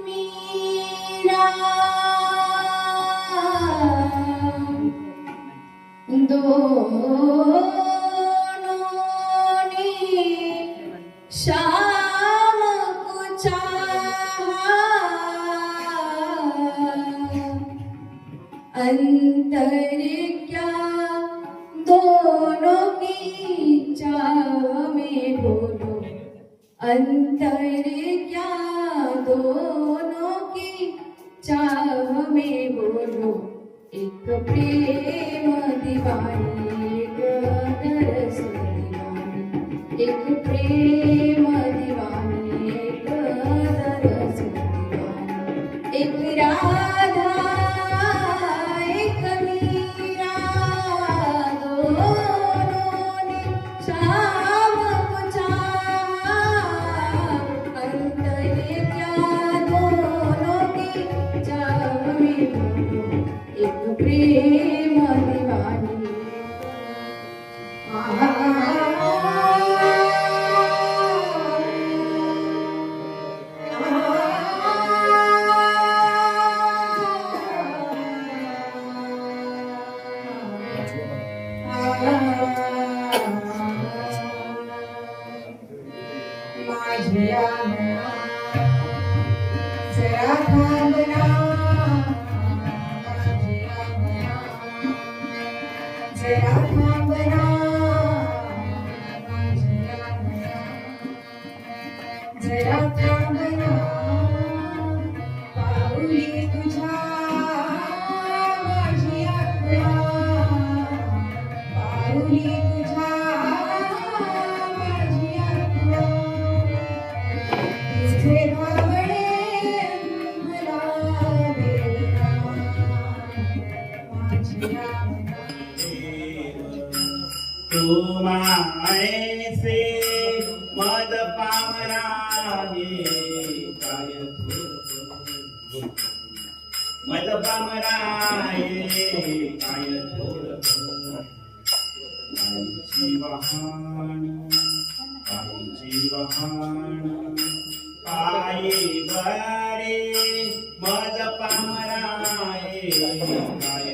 मीरा दोनों ने शाम को चाहा अंतर क्या दोनों की चाह में बोलो अंतर क्या दोनों की चाह में बोलो एक प्रेम दीवानी एक तरस दीवानी एक प्रेम दीवानी एक तरस दीवानी एक राधा एक मीरा दोनों ने शाम को चाहा अंतर क्या दोनों की चाह में बोलो एक प्रेम दीवानी माझ्या जरा थांबना जरा थांबना जरा थांबना पाऊली तुझ्या माझी आत्मा पाऊली तुझ्या माझी आत्मा तुझे धावणे मला वेदना माझी आत्मा तू मायसे मद पामरा हे काय मद पामरा हे काय जीवहान पाये बरे मद पामरा हे काय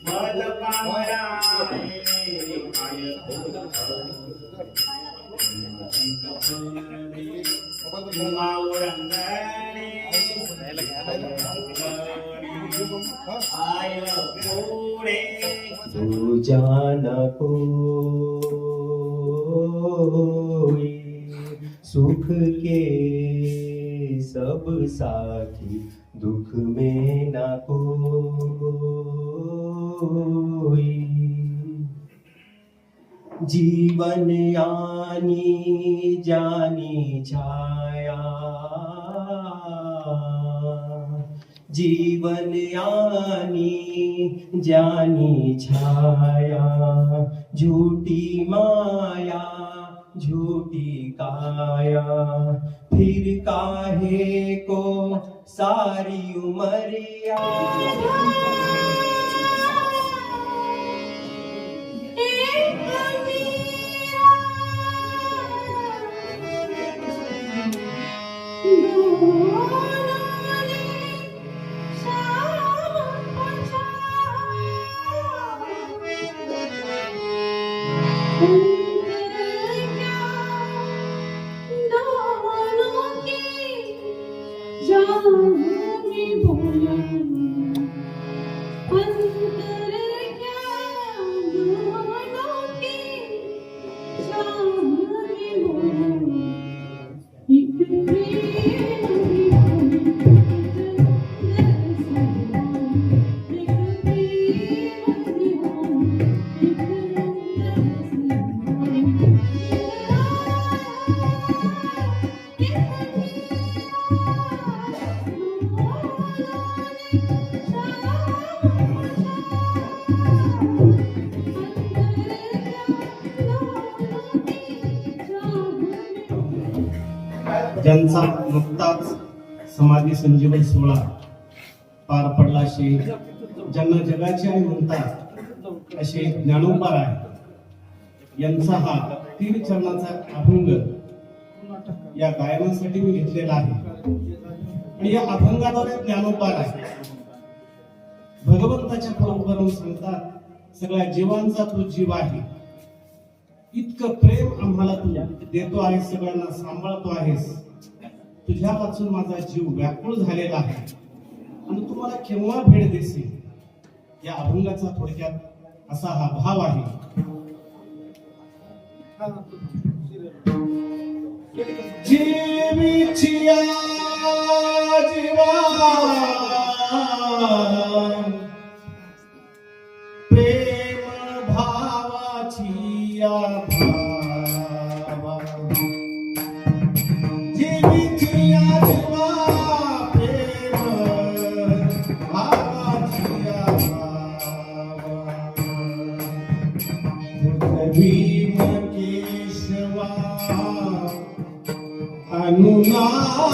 मद पामरा तू जाना कोई सुख के सब साथी दुख में ना कोई जीवन यानी जानी छाया जीवन यानी जानी छाया झूठी माया झूठी काया फिर काहे को सारी उमरिया ज्यांचा नुकताच समाधी संजीवन सोहळा पार पडला असे ज्यांना जगाचे आई म्हणतात असे ज्ञानोबा आहे यांचा हा तीन चरणाचा अभंग या गायनासाठी मी घेतलेला आहे आणि या अभंगाद्वारे ज्ञानोपार आहे. भगवंताच्या बरोबर सांगतात सगळ्या जीवांचा तू जीव आहे. इतकं प्रेम आम्हाला तू देतो आहेस, सगळ्यांना सांभाळतो आहेस. तुझ्या वाचून माझा जीव व्याकुळ झालेला आहे आणि तू मला केव्हा भेट देशील. या अभंगाचा थोडक्यात असा हा भाव आहे. जीवीचिया जीवा प्रेम भावाची या भावा. जीवीचिया जीवा प्रेम भावाची या भावा. भीम केशवा अनुनावडे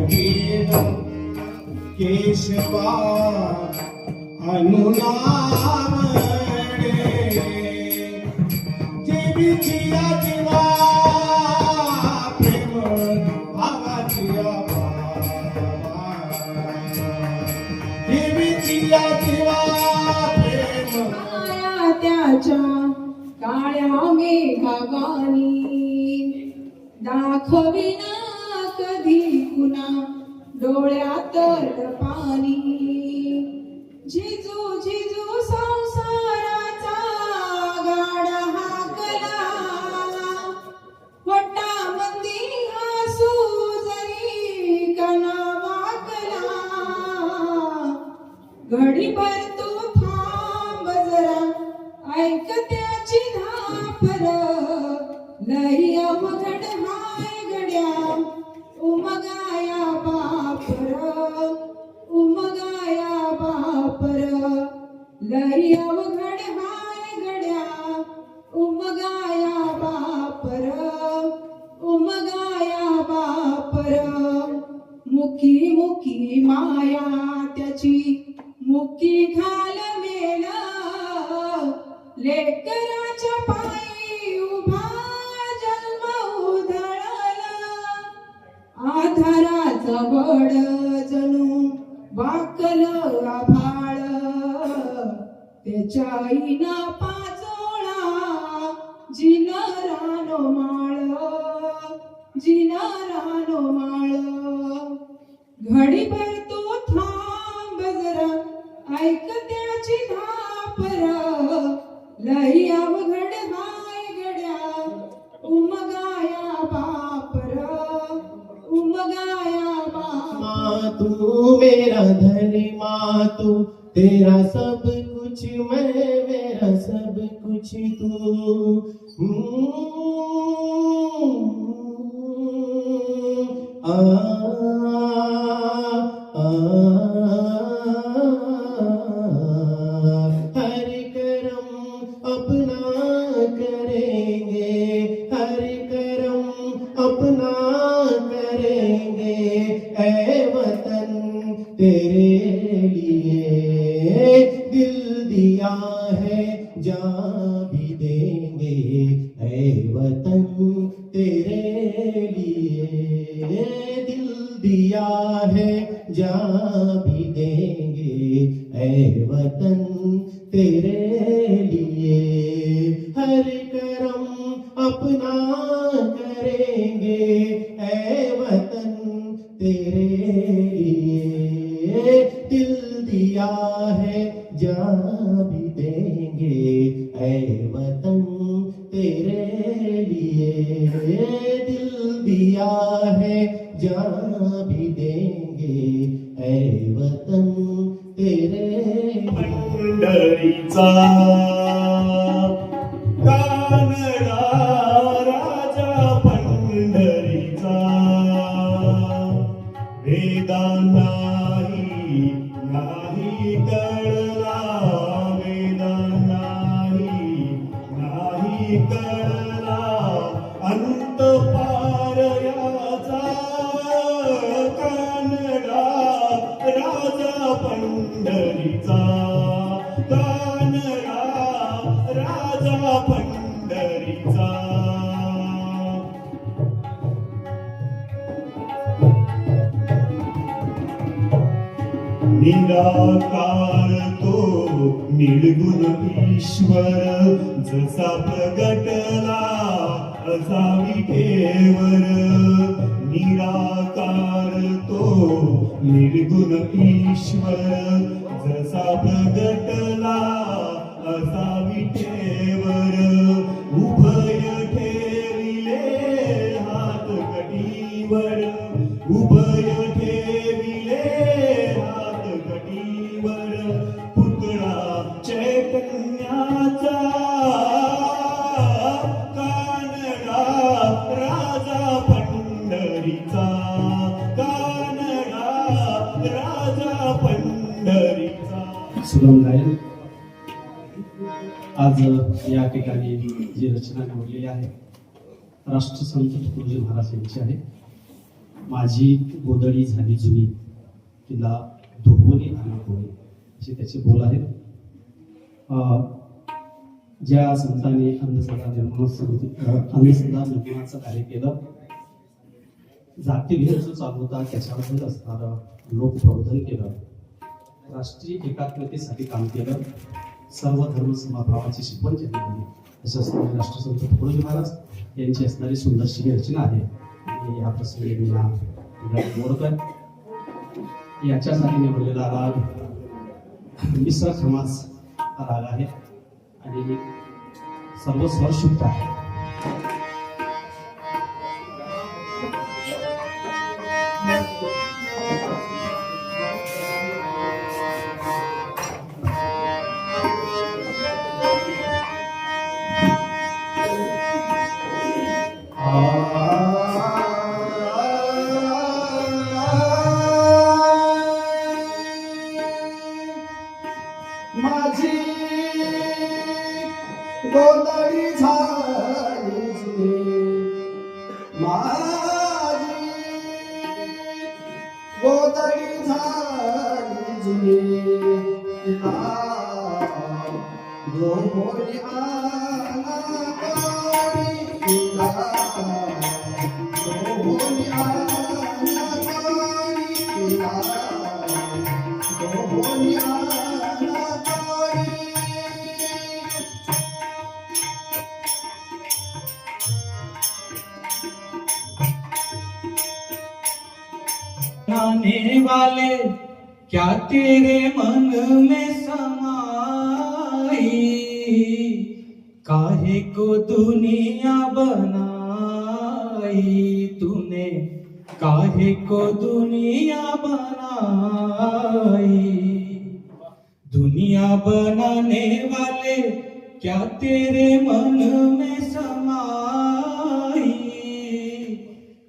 भीम केशवा अनुनावडे. जीवीचिया जीवा प्रेम भावाची या भावा. जीवीचिया जीवा प्रेम माया त्याच्या काळ्या मेघावानी दाखविना कधी कुणा डोळ्यात पाणी. झिजू झिजू संसाराचा गाडा हाकला वटामंदी हसू जरी कणा वाकला. घडीभर तू थांब जरा ऐक त्याची धापर लई अवघड हाय गड्या उमगाया बापर. उमगाया बापर लई अवघड हाय गड्या उमगाया बापर. उमगाया बापर. मुखी मुखी माया त्याची मुखी घाल मेला लेकराच्या पायी उभा जन्म उधळला. आधाराचा वड जणू वाकल आभाळ त्याच्या आईना पाचोळा जिन रानो माळ. जिन रानो माळ. घडीभर तू थांब जरा ऐक त्याची धापर लई अवघड हाय गड्या उमगाया बापर. उमगाया बापर. माँ तू मेरा धन, माँ तू तेरा सब कुछ मैं, मेरा सब कुछ तू. आ आ हर करम अपना करेंगे, हर करम अपना करेंगे. ऐ वतन तेरे लिए दिल दिया है जान भी देंगे. ऐ वतन तेरे लिए दिल दिया है जान भी देंगे. ऐ वतन तेरे लिए हर करम अपना करेंगे. ऐ वतन तेरे लिए दिल दिया है जान भी देंगे. ऐ वतन तेरे लिए दिल दिया है जान भी देंगे. ऐ वतन तेरे पंढरीचा कानडा राजा पंढरीचा वेदांना नाही कळला. वेदांना नाही कळला अंत पार याचा. कानडा राजा पंढरीचा. कानडा राजा पंढरीचा. निराकार तो निर्गुण ईश्वर जसा प्रगटला असा विठेवर निराकार तो निर्गुण ईश्वर जसा प्रगटला असा विठेवर उभय ठेविले हात कटीवर उभय ठेविले हात कटीवर पुतळा चैतन्याचा कानडा राजा पंढरीचा कानडा राजा पंढरीचा. सुगम गायन आज या ठिकाणी जी रचना निवडलेली आहे राष्ट्रसंत तुकडोजी महाराज यांची आहे. माझी गोदडी झाली जुनी तिला धुबोली आणि कोणी असे त्याचे बोल आहेत. ज्या संतांनी अंधश्रद्धा निर्मूलनाचं कार्य केलं जातीभेद जो चालू होता त्याच्याबद्दल असणारं लोकप्रबोधन केलं राष्ट्रीय एकात्मतेसाठी काम केलं सर्व धर्म समभावाची शिकवण त्यांनी दिली अशा असणारे राष्ट्रसंत तुकडोजी महाराज यांची असणारी सुंदरशी रचना आहे. आणि या प्रसंगी मी मोडकर याच्यासाठी निवडलेला राग मिश्र खमास हा राग आहे आणि सर्व स्वरशुद्ध आहे. माझी गोदडी झाली जुनी माझी गोदडी झाली जुनी गोहोली आना गोहोली आना गोहोली आना आने वाले क्या तेरे मन में समाई काहे को दुनिया बनाई तूने काहे को दुनिया बनाई दुनिया बनाने वाले क्या तेरे मन में समाई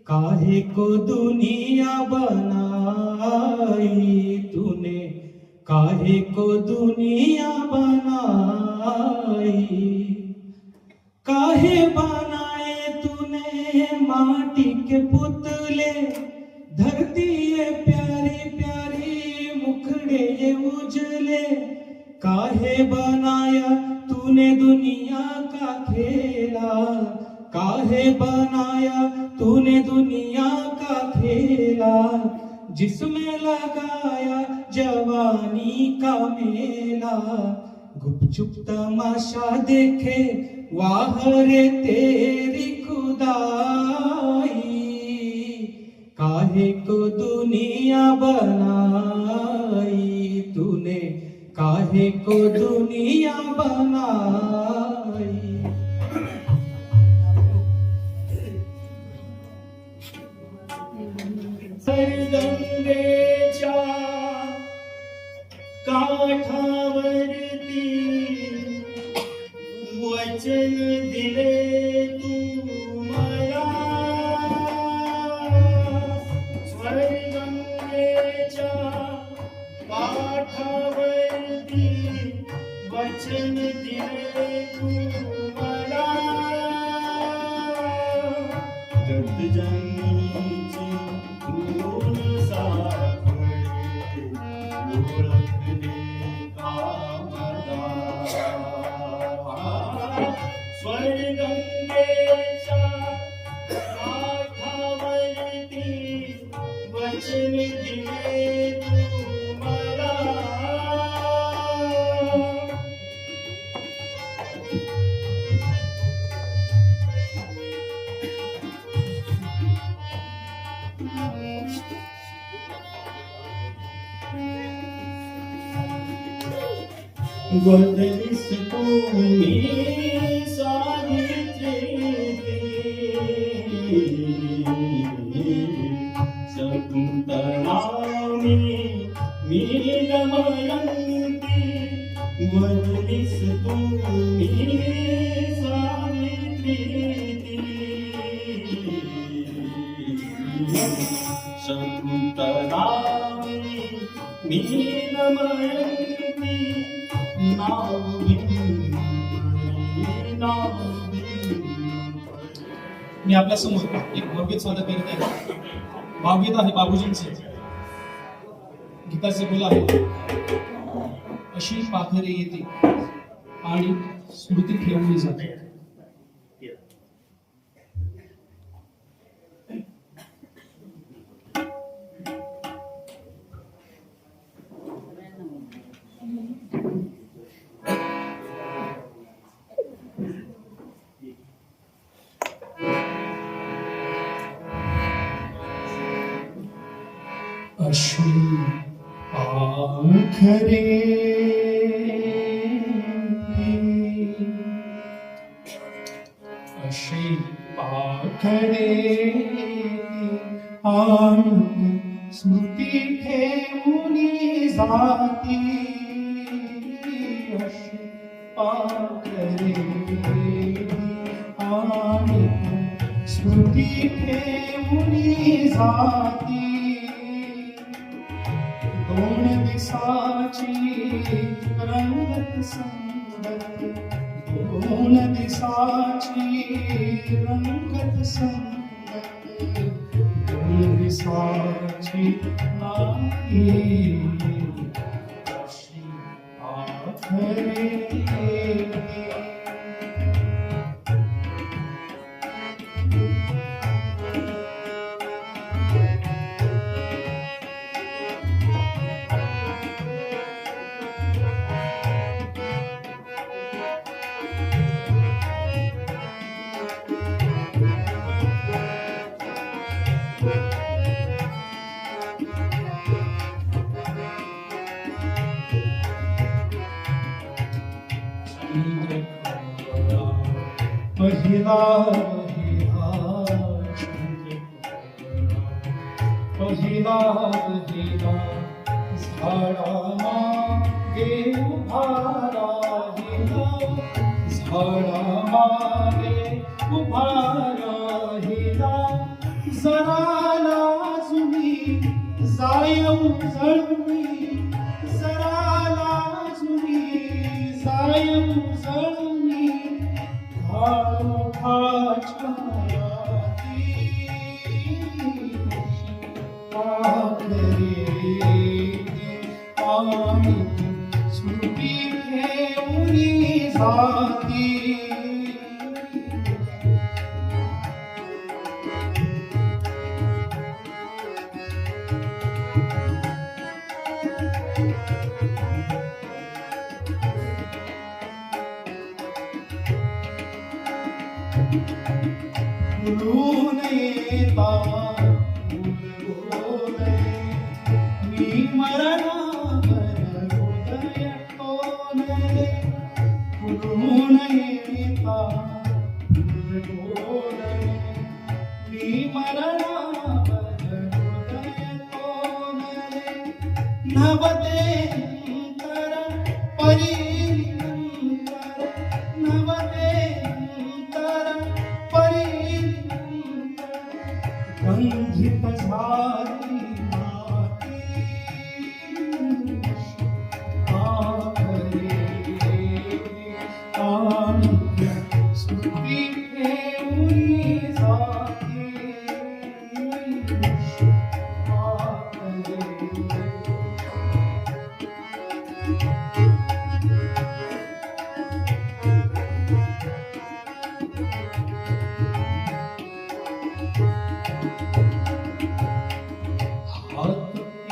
काहे को दुनिया बनाई तूने काहे को दुनिया बनाई काहे बनाए तूने माटी के पुतले धरती ये प्यारी प्यारी मुखड़े ये उजले काहे बनाया तूने दुनिया का खेला काहे बनाया तूने दुनिया का खेला जिसमें लगाया जवानी का मेला गुपचुप तमाशा देखे वाह रे तेरी खुदाई काहे को दुनिया बनाई तूने काहे को दुनिया बनाई. गंगेच्या काठावरती वचन दिले तू मला स्वर्गंगेच्या काठावरती वचन दिले तू मला जगजननीची स्वर्गंगेच्या काठावरती वचन दिले तू मला वदलीस तुम्ही सावित्री शकुंतला मी दमयंती वदलीस तुम्ही सावित्री शकुंतला मी दमयंती मी आपल्या समोर एक भावगीत सादर करीत आहे. भावगीत आहे बाबूजींचे. गीताचे बोल आहे, अशी पाखरे येते आणि स्मृती ठेवली जाते. अशी पाखरे अशी पाखरे आणि स्मृती ठेवूनी जाती अशी पाखरे आणि स्मृती ठेवूनी जाती दोन दिसाची रंगत संगत दोन दिसाची रंगत संगत दोन दिसाची नाही अशी पाखरे पहिला पहिला पहिला झाडामा गे उभा राहिला झाडामा गे उभा राहिला जरा लाजुनी जायऊ जळुनी जरा लाजुनी जायऊ जळुनी स्मृती ठेवली जाती फुलून येता फुलगोरे मी मरणावर हृदय टोले फुलून येता फुलगोरे मी मरणावर हृदय टोले नवतेंतर परींतर नवतेंतर गंधित झाली माती पाखरे आणि स्मृती ठेवली जाती पाखरे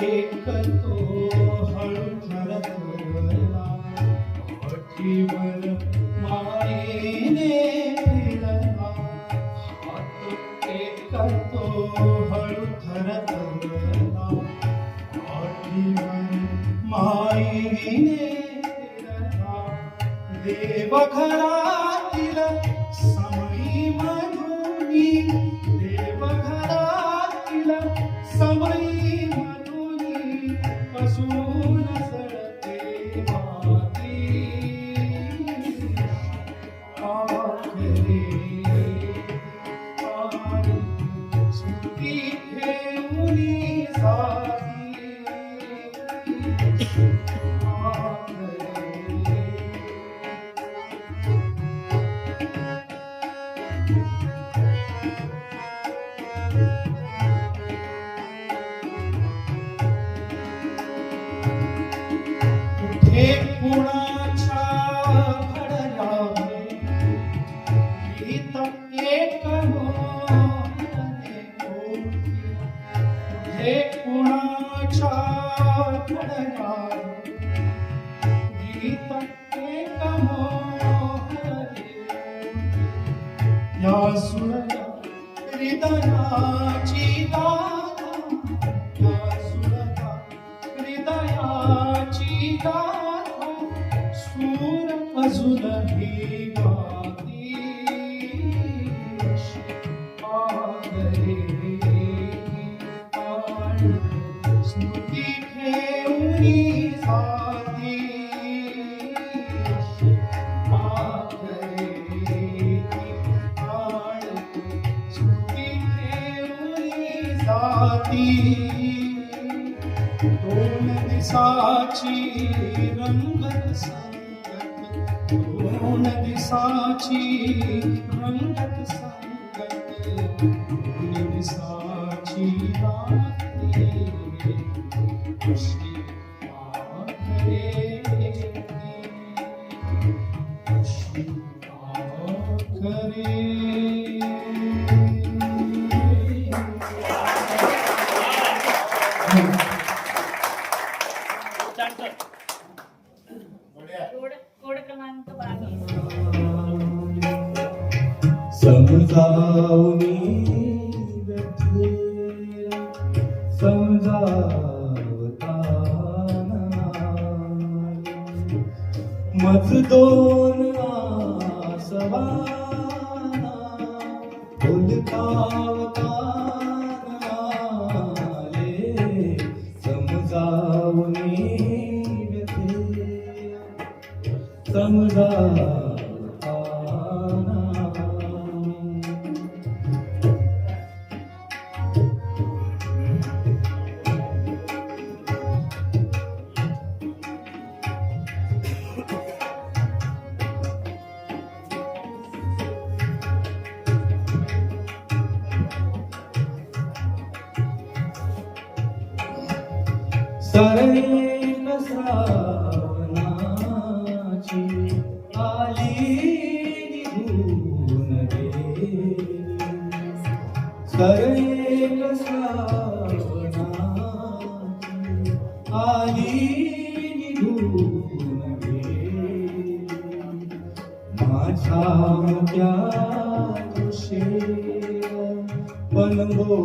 एक तो हळू ठरतला पाठीवर मायेने फिरला हात एक तो हळू ठरतला पाठीवर मायेने फिरला देवघरातील समयी मधुनी, देवघरातील समयी मधुनी पासून सडते माती आखरे आणि स्मृती घेऊनी साधी आखरे कुठे कुणाच्या घडयाळे गीत एक मोहने होती. कुठे कुणाच्या घडयाळे गीत एक मोहने होती. या सुरला हृदयाची गाथा, या सुरला हृदयाची गाथा सूर अजूनही गाती आगरे आणि स्मृती घेऊनी साधी आगरे आणि स्मृती घेऊनी साधी. दोन दिसाची रंगत संगत, दोन दिसाची रंगत संगत, दोन दिसाची रात्री अशी आखरे अशी आखरे. क्रमांक 22. समजावनी व्यथेला समजावता नाही. मज दोन आसवाना उलकावता नाले. समजावनी व्यथेला समजावता सरेक श्रावणाची आली निघून गेली. सरेक श्रावणाची आली निघून गेली. माझ्या त्या तुषेर पलंगो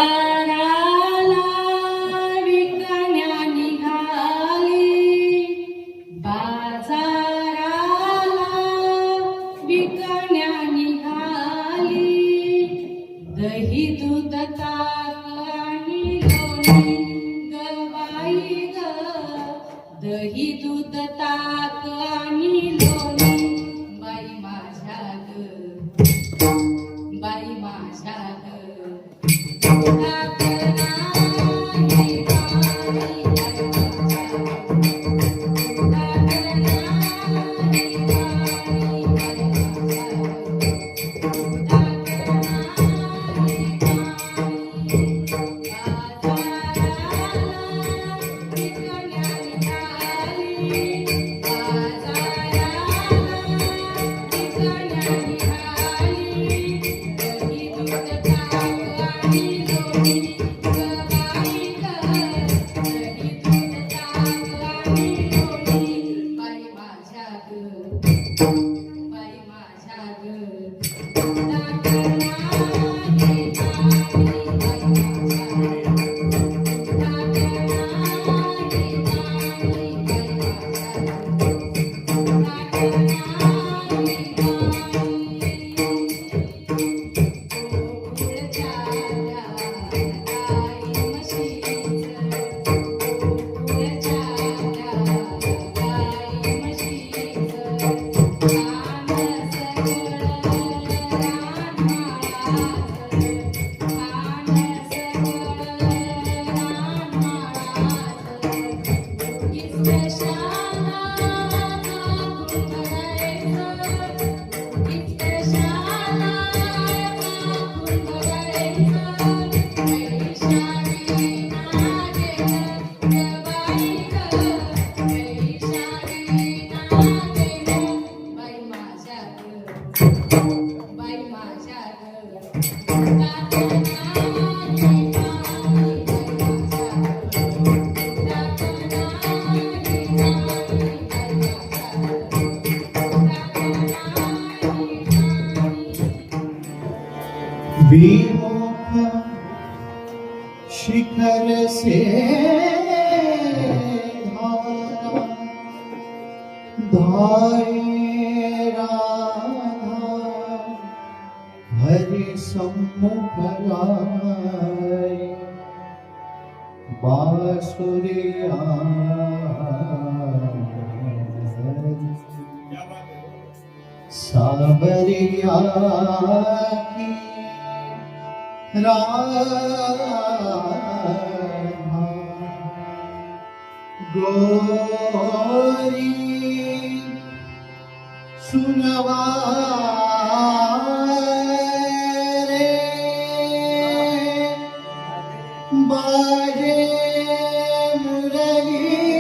बाजाराला विकण्या निघाली, बाजाराला विकण्या निघाली. दही दूध ताक आणि लोणी ग बाई ग, दही दूध ताक आणि लोणी बाई माझ्या ग, बाई माझ्या ग. शिखर से धारा धाये राधा हरि सम्मुख लाए बांसुरिया सावरिया की राधा गोरी सुनवा रे बाजे मुरलिया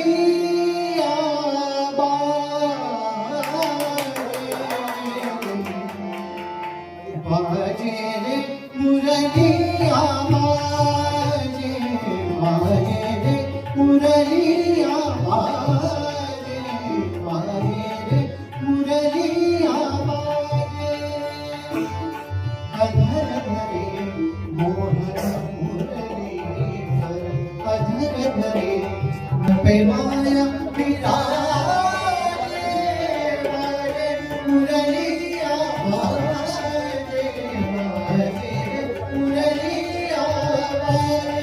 बाजे रे मुरलिया बाजे बाजे रे मुरलिया बाजे बाजे रे मुरलिया बाजे अधर धरे मोहन मुरली अधर धरे पेमाया विराजे बाजे मुरलिया बाजे बाजे मुरलिया बाजे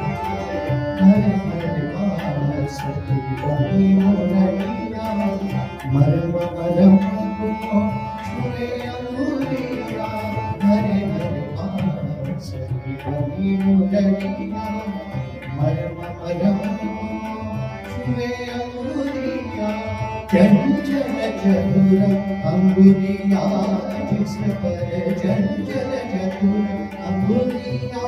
हरे हरे सती गई मुरलिया मरम मरम को छुए अंगुलिया हरे हरे सती गई मुरलिया मरम मरम छुए अंगुलिया चंचल चतुर अंगुलिया जिस पर चंचल चतुर अंगुलिया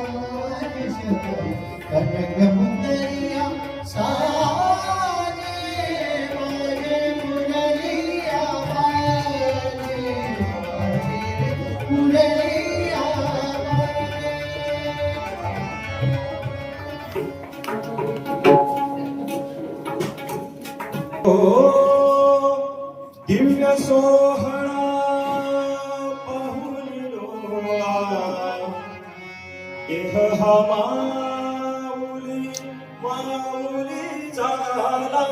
जिस पर कनक मुंदरिया साजे बाजे मुरलिया बाजे बाजे मुरलिया बाजे ओ दिव्य सोहळा पाहुनिलो एह हा माऊली माऊली झाला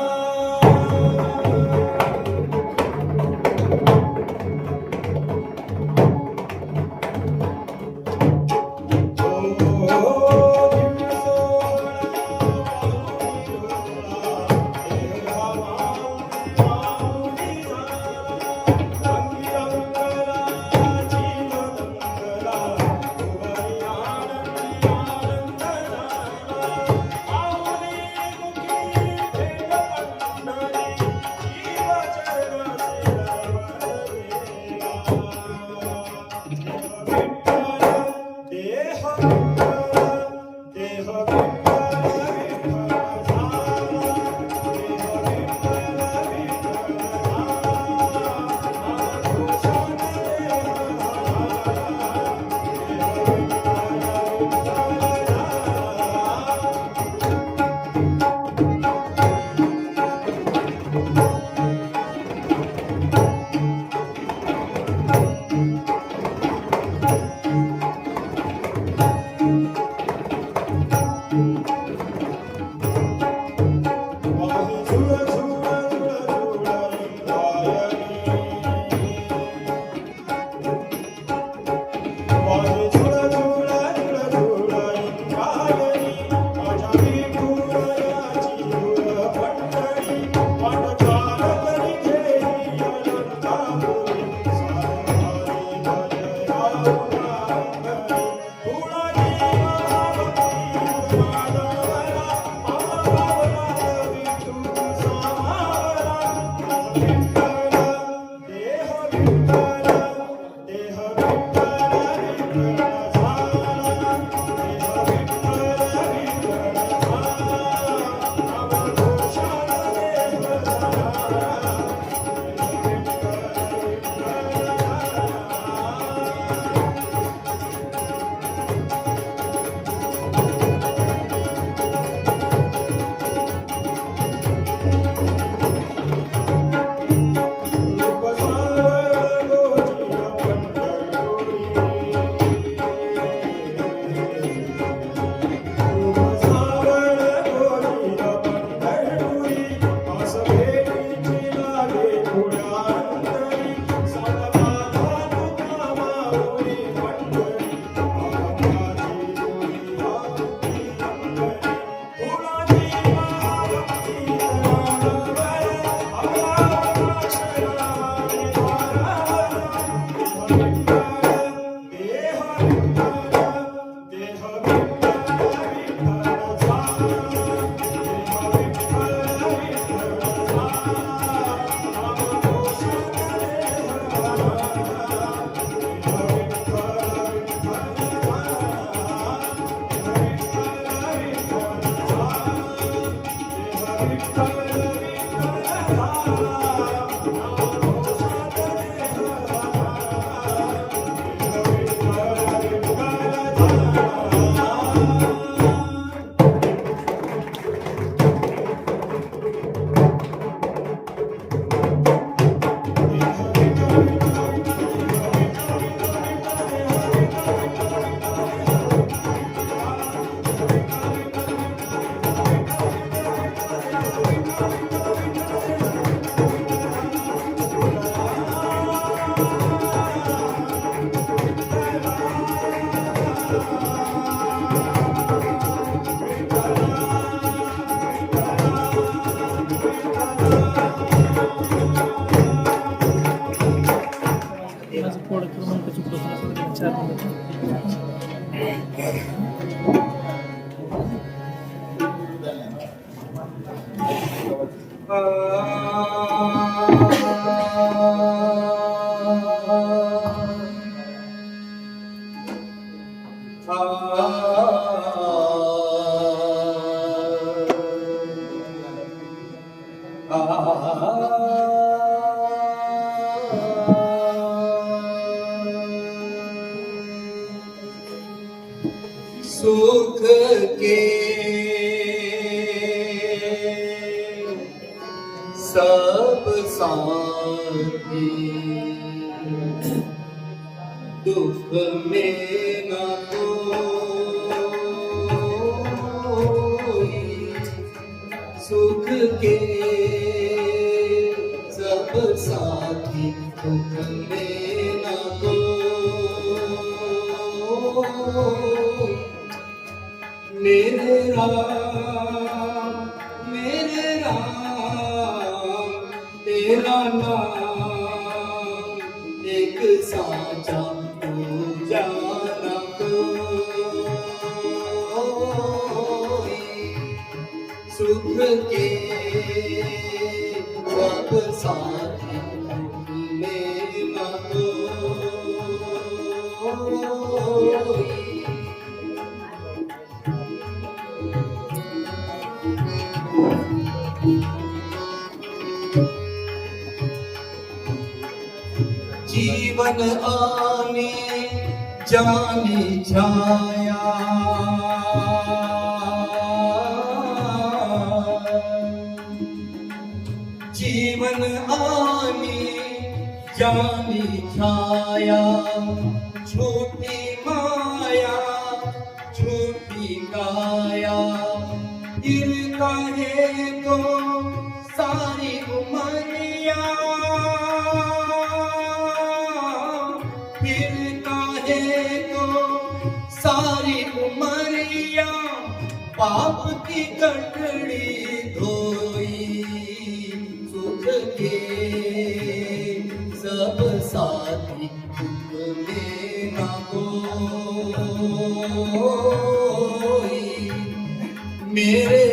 माझं कोड क्रमांक चुकतो 4 सुख के सब साथी दुख में न कोई सुख के सब साथी दुख में न कोई मेरे राम तेरा नाम एक साचा तू जाना कोई सुख के सब साथी में न कोई जीवन आने जाने छाया जीवन आने जाने छाया छोटी माया छोटी काया गिर काहे को सारी उमरिया फिर काहे को सारी उमरिया पाप की कटड़ी धोई सुख के सब साथी दुख में न कोई मेरे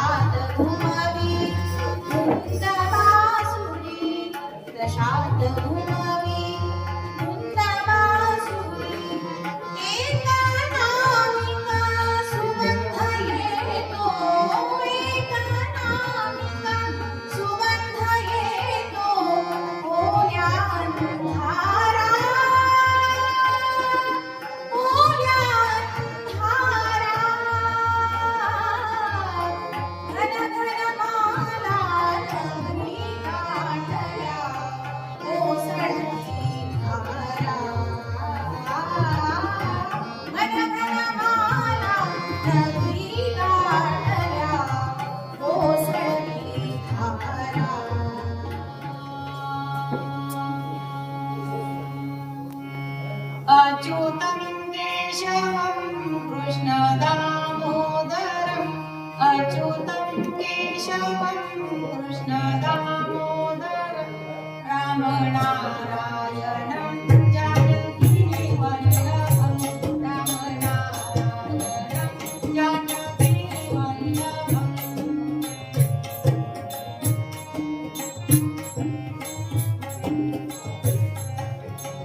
प्रशांत घुमवी धुंद बासुरी प्रशांत घुमवी धुंद बासुरी एका नामिका सुगंध येतो एका नामिका सुगंध येतो ओल्या अंधारा ओल्या अंधारा घन घन माला नगरी गाठल्या ओसळती धारा घन घन माला नगरी गाठल्या ओसळती धारा अच्युतं केशवं कृष्ण दामोदरम् अच्युतं केशवं कृष्ण दामोदरम् रामनारायणं जानकी वल्लभं रामनारायणं जानकी वल्लभम्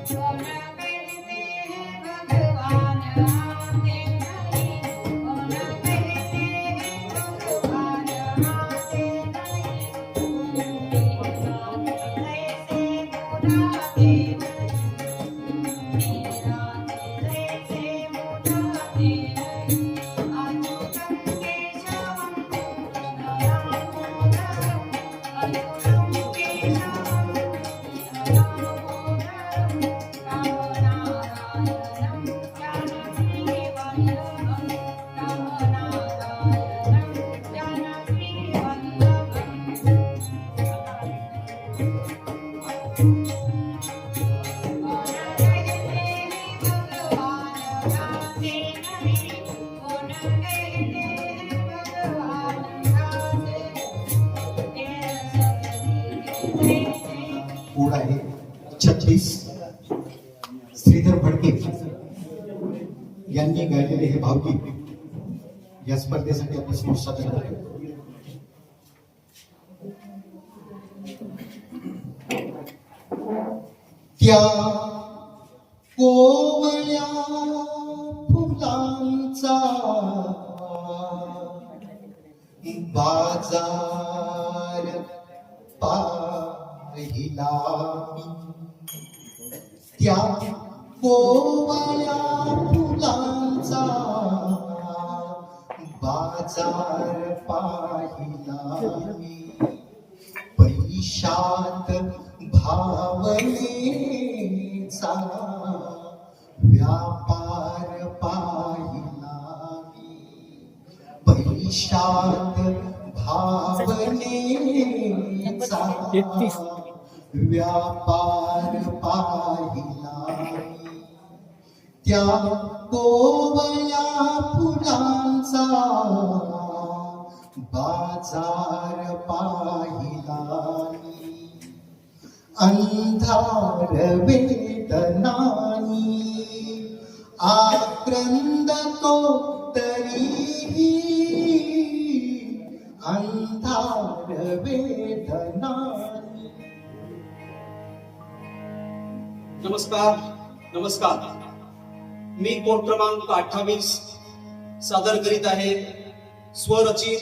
कोण कहते हैं भगवान आते नहीं कोण कहते हैं भगवान आते नहीं ऐसे बुलाते नहीं ऐसे बुलाते नहीं अच्युतं केशवं कृष्ण दामोदरम् अच्युतं केशवं कृष्ण दामोदरम् रामनारायणं जानकी वल्लभं रामनारायणं जानकी कोड आहे 36. श्रीधर फडके यांनी गायलेले हे भावगीत या स्पर्धेसाठी आपल्या समोर सादर करतो. त्या कोवळ्या फुलांचा बाजार पाहिला मी. त्या कोवळ्या फुलांचा बाजार पाहिला मी. पैशात भावनेचा व्यापार पाहिला मी. पैशात भावनेचा 31. व्यापार पाहिला मी. त्या कोवळ्या फुलांचा बाजार पाहिला मी. अंधार वेदनानी आक्रंद तो तरीही अंधार वेदनानी. नमस्कार नमस्कार. मी कोड क्रमांक 28 सादर करीत आहे स्वरचित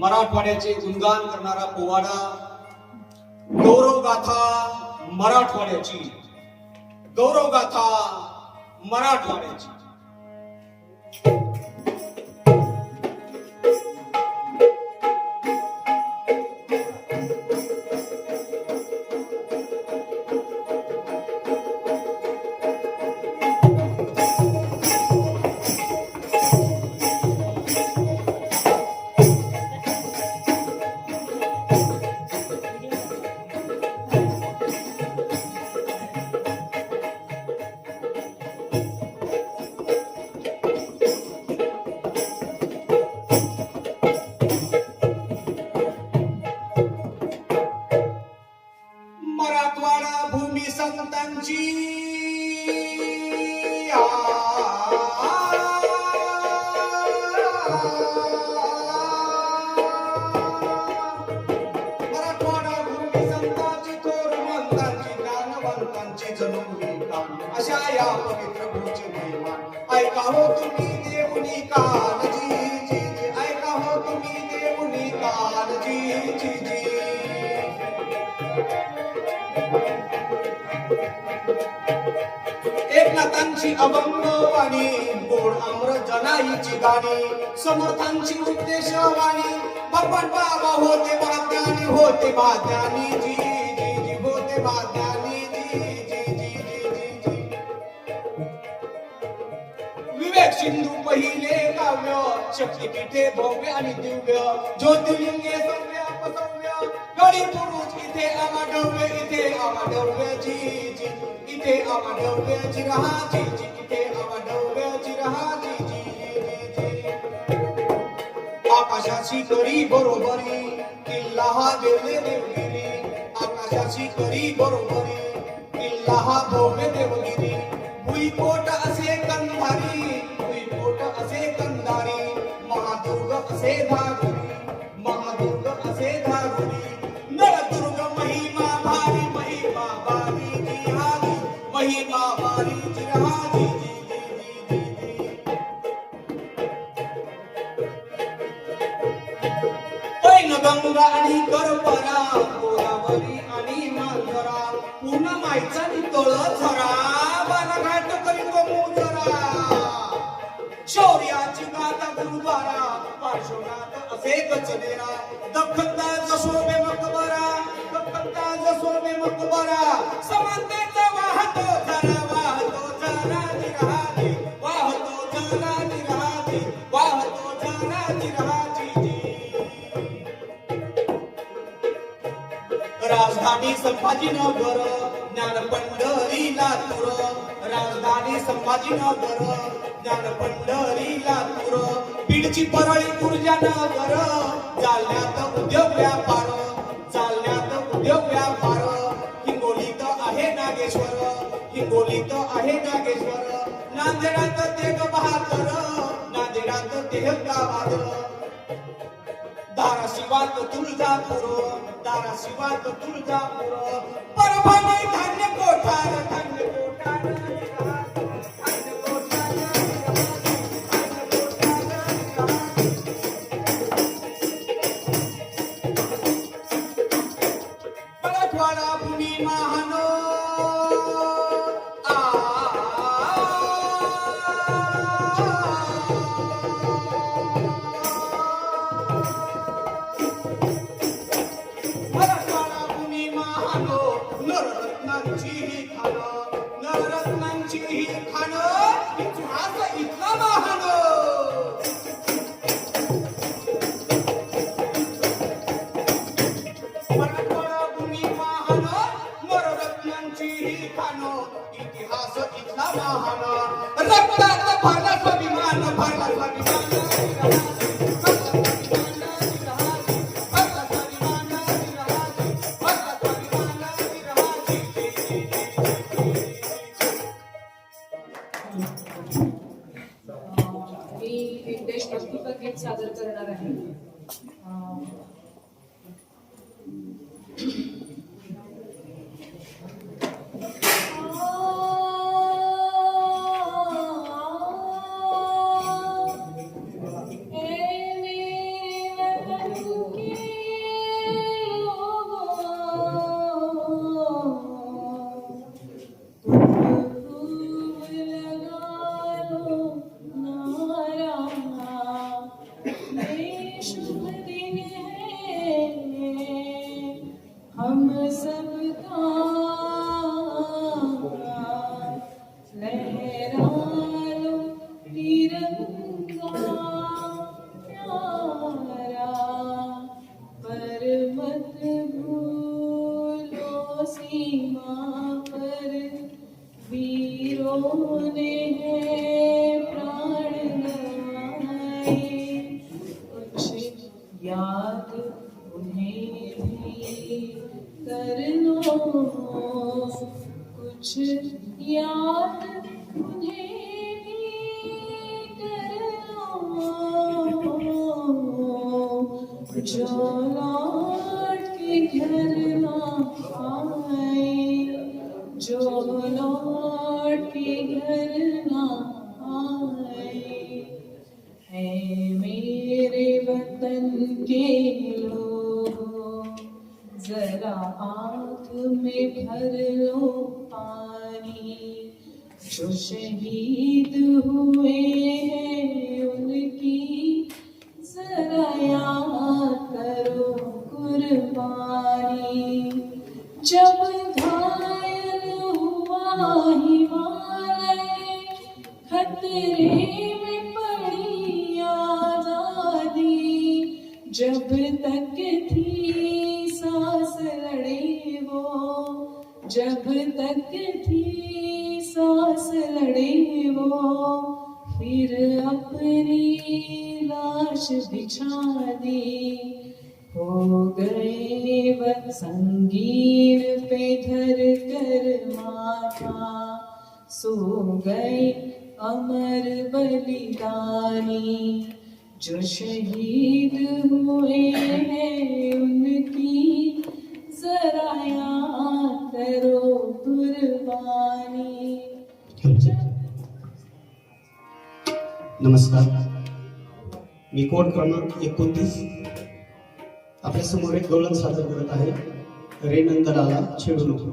मराठवाड्याचे गुणगान करणारा पोवाडा गौरवगाथा मराठवाड्याची. गौरवगाथा मराठवाड्याची. या पवित्र भूज महिमा ऐका हो तुम्ही देऊनी काळजी जी जी ऐका हो तुम्ही देऊनी काळजी जी जी एकनाथांची अभंग वाणी गोड आम्र जनाईची गाणी समर्थांची उपदेशवाणी भगवान बाबा होते भाग्यानी जी जी जी होते भाग्यानी जी जी जी जी जी विवेक सिंधू पहिले काव्य शक्तिपीठे भव्य आणि दिव्य ज्योतिर्लिंगे सव्य अपसव्य गडी पुरुष इथे आवाडव्य जी जी इथे आवाडव्य जी रहा जी जी इथे आवाडव्य जी रहा जी जी जी आकाशाची करी बरोबरी किल्ला हा देवले देवगिरी आकाशाची करी बरोबरी किल्ला हा भव्य देवगिरी भुईकोट असे कंधारी महादुर्ग असे धागुरी नळदुर्ग महिमा भारी जिहारी महिमा भारी जिहारी गंगा आणि करपरा गोदावरी आणि मांजरा पूर्ण मायचा तळ झरा बालाघाट करीतो मोजरा शौर्याची गाथा गुरुद्वारा पार्श्वनाथ असे गचलेरा दखलताज शोभे मकबरा समानतेचा वाहतो झरा जिराजी राजधानी संभाजीनगर ज्ञानपंढरी लातूर राजधानी संभाजीनगर ज्ञानपंढरी लातूर बीडची परळी ऊर्जानगर जालन्यात उद्योग व्यापार हिंगोलीत आहे नागेश्वर नांदेडात तेग बहादर नांदेडात तेग गावादर धाराशिवात तुळजापूर परभणी धान्य कोठार मराठवाडा भूमी महानो नवरत्नांची खाणं इतिहास इथला महान मराठवाडा भूमी महान नवरत्नांची खाणं इतिहास इथला महान रक्तात भरला स्वाभिमान मी एक देशभक्तीपर गीत सादर करणार आहे. हम सबका लहरा लो तिरंगा प्यारा पर मत भूलो सीमा पर वीरों ने प्राण गंवाए कुछ याद उन्हें भी कर लो कुछ याद उन्हें भी कर लो जो लौट के घर ना आए जो लौट के घर ना आए। है मेरे वतन के लोग, जरा आँख में भर लो पानी। जो शहीद हुए हैं उनकी जरा याद करो कुर्बानी। जब घायल हुआ हिमालय, खतरे में पड़ी आजादी। जब तक थी सांस लड़े वो, जब तक थी सांस लड़े वो, फिर अपनी लाश बिछा दी। हो गए वह संगीन पे धर कर माथा, सो गए अमर बलिदानी। जो शहीद हुए हैं उनकी जरा याद करो कुर्बानी। नमस्कार, मी कोड क्रमांक 29 आपल्या समोर एक गवळण सादर करत आहे. रे नंदलाला छेडू नको.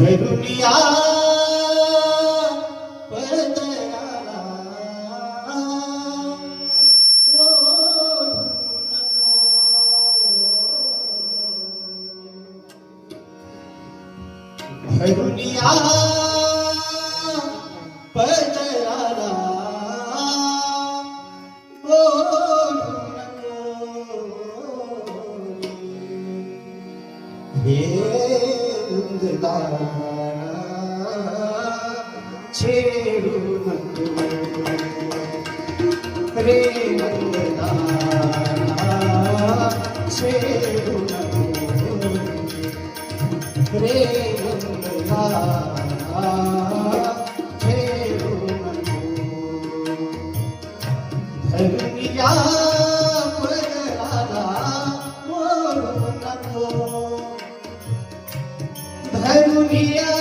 धरुनिया पदराला ओढू नको. धरुनिया पदराला ओढू नको. हे छेडू नको रे नंदलाला, छेडू नको रे नंदलाला, छेडू नको. धरुनिया पदराला ओढू नको. धरुनिया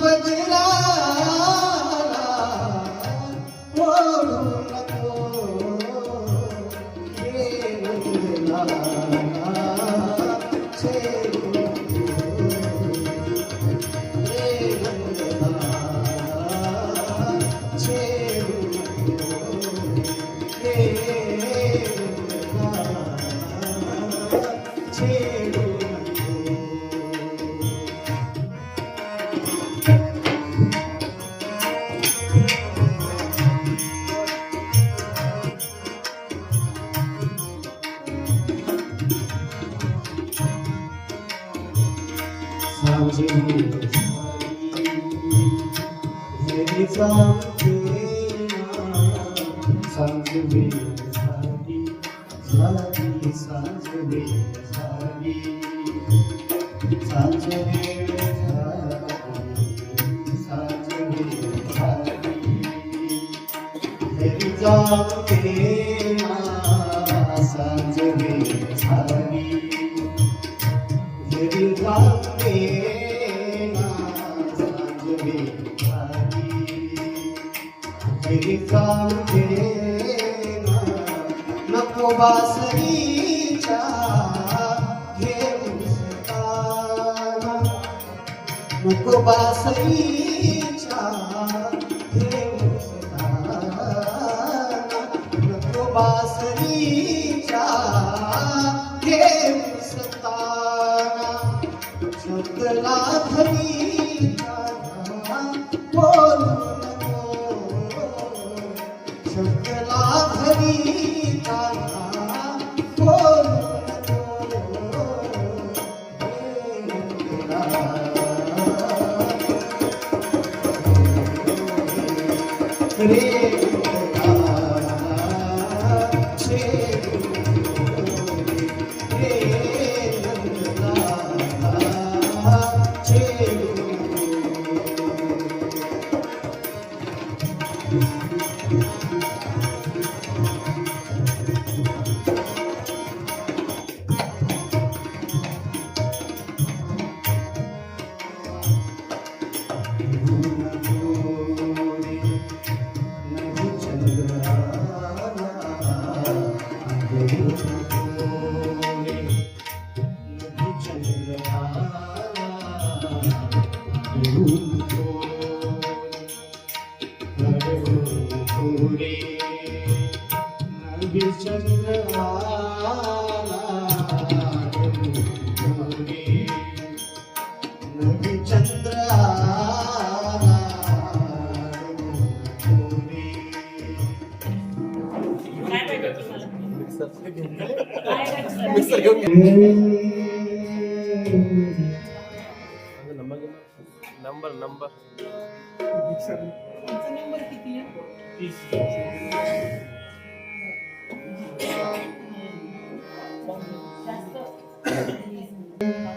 पदराला ओढू नको. हे नंदलाला छेडू नको रे नंदलाला, छेडू नको हे नंदलाला, छेडू नको. नको बासरीच्या घेऊन सताना, नको बासरीच्या घेऊन सताना, नको बासरीच्या घेऊन सताना. शकला धरीचा बोलू नको, शकला धरीचा बोलू नको. रे नंदलाला छेडू रे नंदलाला छेडू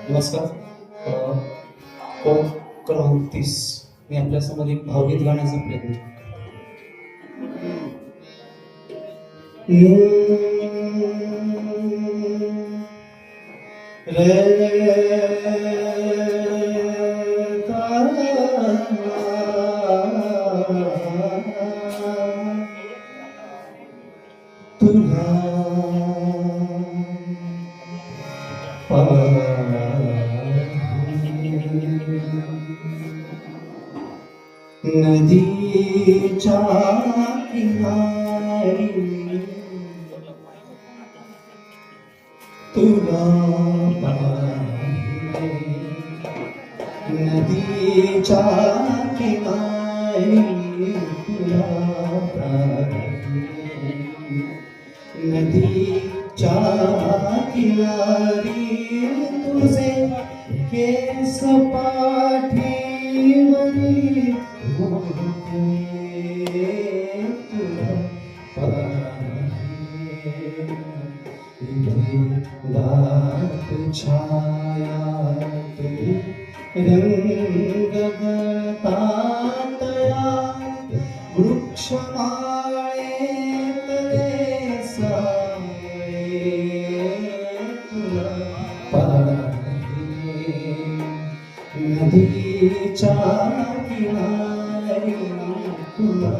नमस्कार. कोड क्रमांक 30 मी आपल्यासमोर एक भावगीत गाण्याचा प्रयत्न नदीच्या किनारी तुला पाहिले नदीच्या किनारी तुला पाहिले नदीच्या किनारी तुझे केस पाठीवरी छाया रंग गळतातया वृक्षमाळेतले साये तुला पाहिले नदीच्या किनारी तुला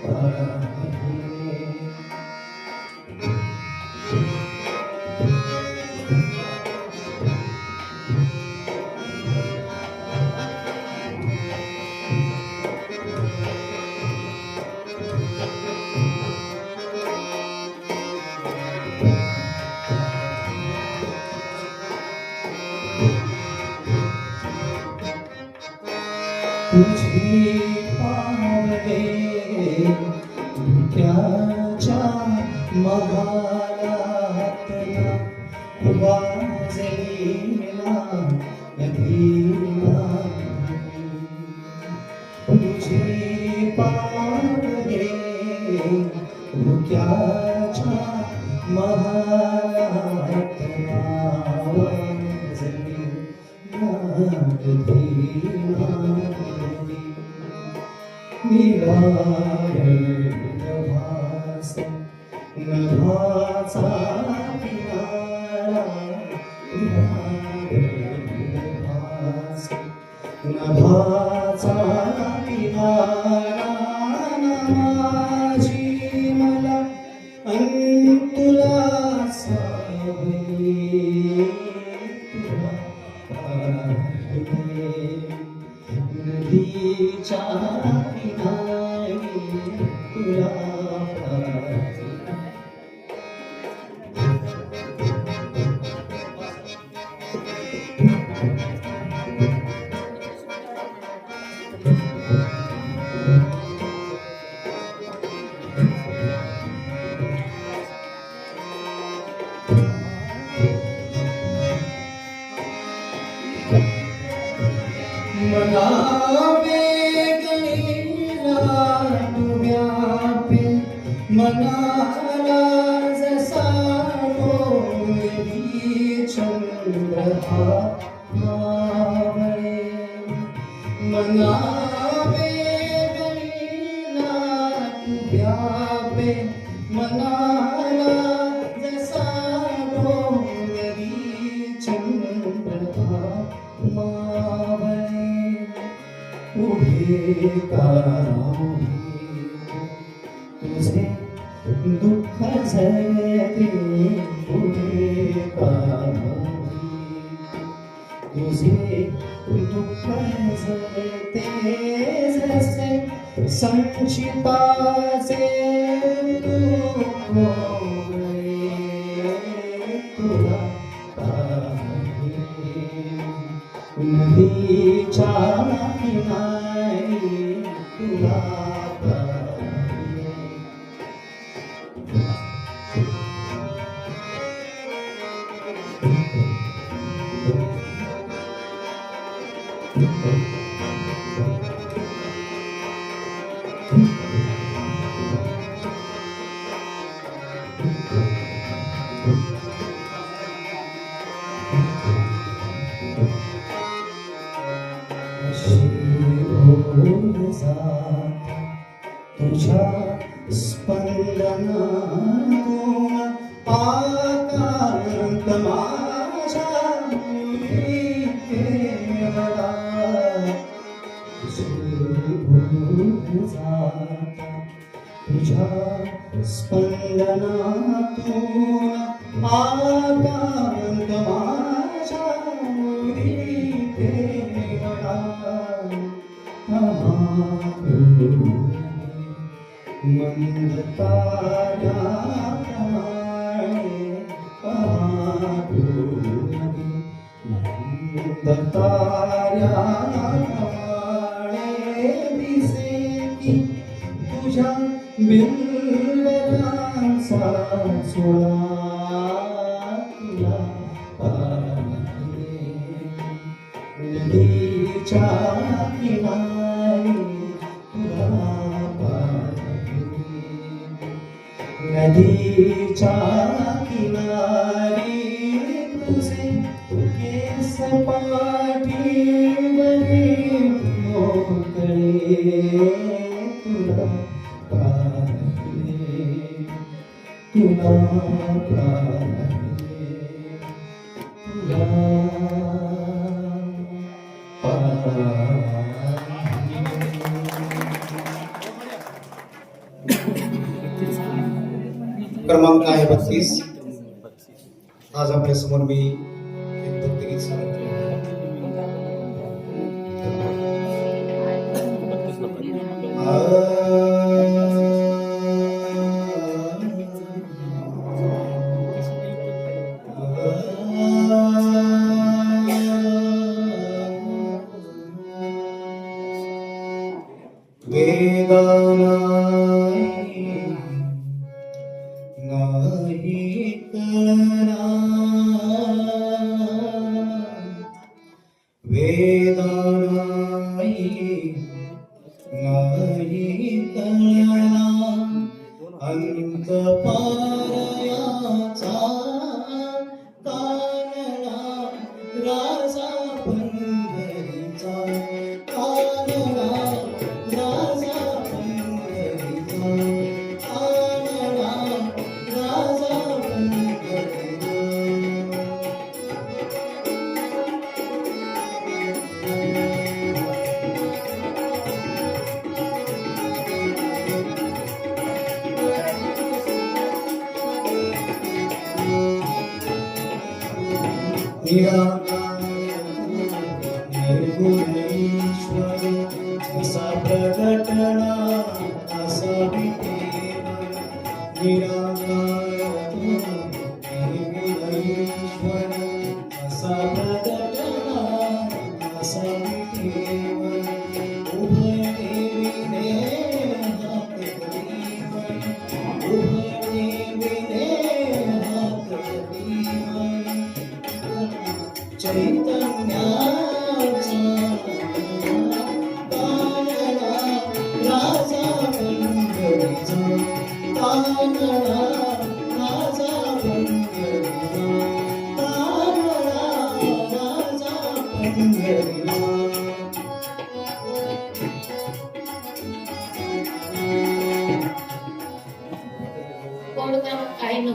पाहिले तुझे पावले त्याच्या महालातला वाजलेला नदीला तुझे पावले त्याच्या महालातला वाजलेला नदीला नभाचा किनारा नभाचा किनारा माझी मला अंतुला सावली नदीच्या किनारी तुला मला वेगळी तू व्यापे मनाला जसा डोळी चंद्र मावळे मना वेदनेला तू व्यापे मनाला जसा डोळी चंद्र मावळे उभे तुझे दुःख झळते उभे तुझे दुःख झळते जसे संचिताचे तुला नदीच्या किनारी तुला तुझ्या स्पंदनातून आकांत माझ्या केवळा तुझ्या स्पंदनातून आकांत माझ्या केवळा मंद ताऱ्याप्रमाणे दिसे की तुझ्या बिंबरांचा सोळा तुला नदीच्या किनारी तुला नदीच्या किनारी तुझे केस पाठीवरी मोकळे तुला पाहिले तुला पाहिले तुला क्रमांक आहे 32. आज आपल्या समोर मी एक भक्तिगीत सादर नाही कळना वेदनाई नाही कळना अंत पारयाचा कानडा राजा पंढरीचा कानडा राजा पंढरीचा कानडा राजा पंढरीचा निर्गुणेश्वर असा प्रगटना असा विठेव निराकार निर्गुणेश्वर असा प्रगटना असा विठेव उभय देवीने हात करीव उभय देवीने हात करीव चैतन्याचा कानडा राजा कोड क्रमांक आहे 9.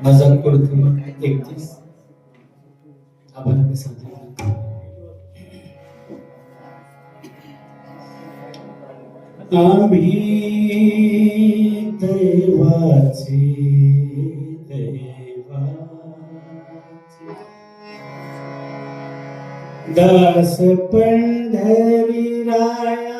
माझा कोड क्रमांक 31. आम्हाला सांगितलं आम्ही दैवाचे दास पंढरी रायाचे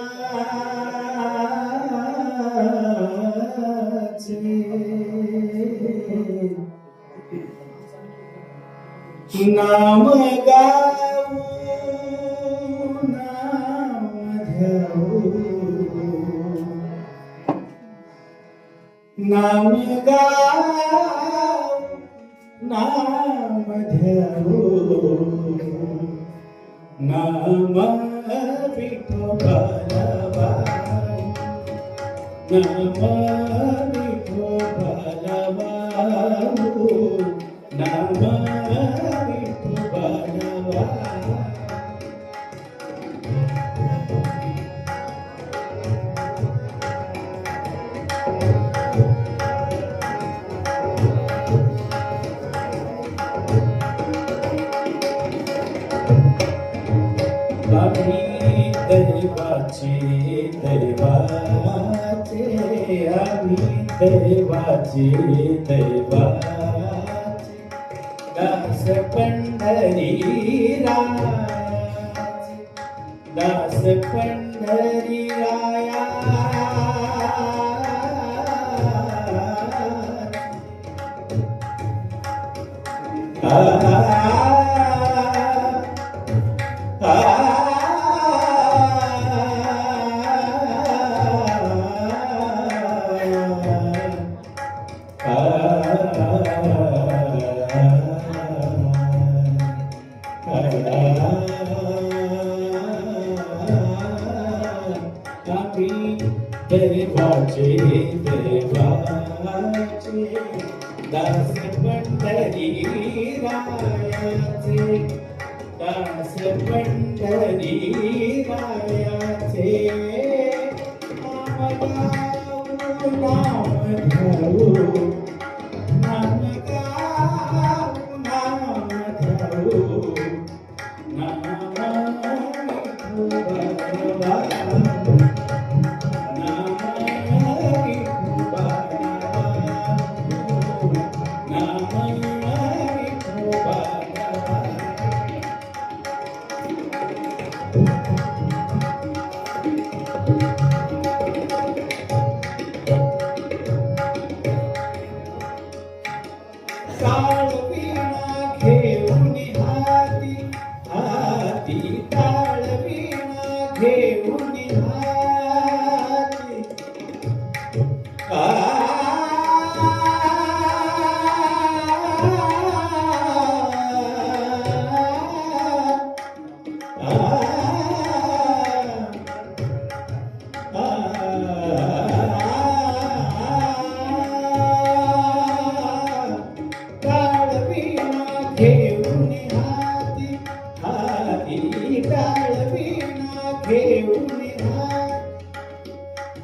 नाम गाऊ नाम ध्याऊ नाम गाऊ नाम ध्याऊ नाम विठोबाला नाम विठोबाला नाम विठोबाला आम्ही दैवाचे आम्ही दैवाचे दास पंढरी रायाचे दास पंढरी राया पंढरी रायाचे दास पंढरी रायाचे नाम गाऊ नाम धरू नाम गाऊ नाम धरू नाम